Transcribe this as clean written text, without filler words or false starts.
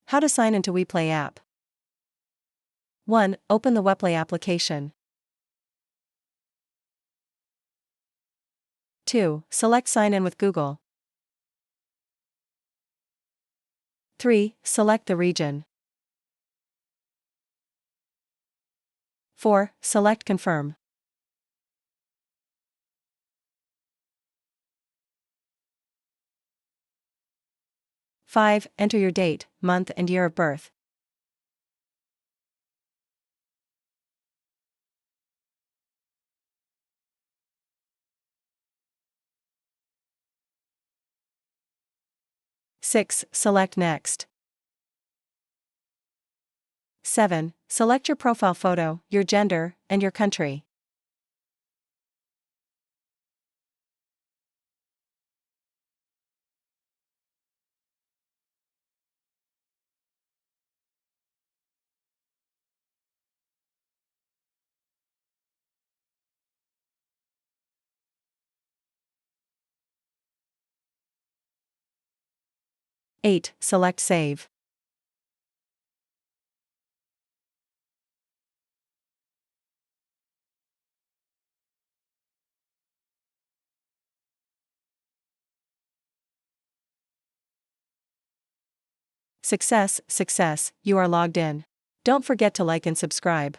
How to sign into WePlay app. 1. Open the WePlay application. 2. Select Sign in with Google. 3. Select the region. 4. Select Confirm. 5. Enter your date, month and year of birth. 6. Select Next. 7. Select your profile photo, your gender, and your country. 8. Select Save. 'Success, success, you are logged in. Don't forget to like and subscribe.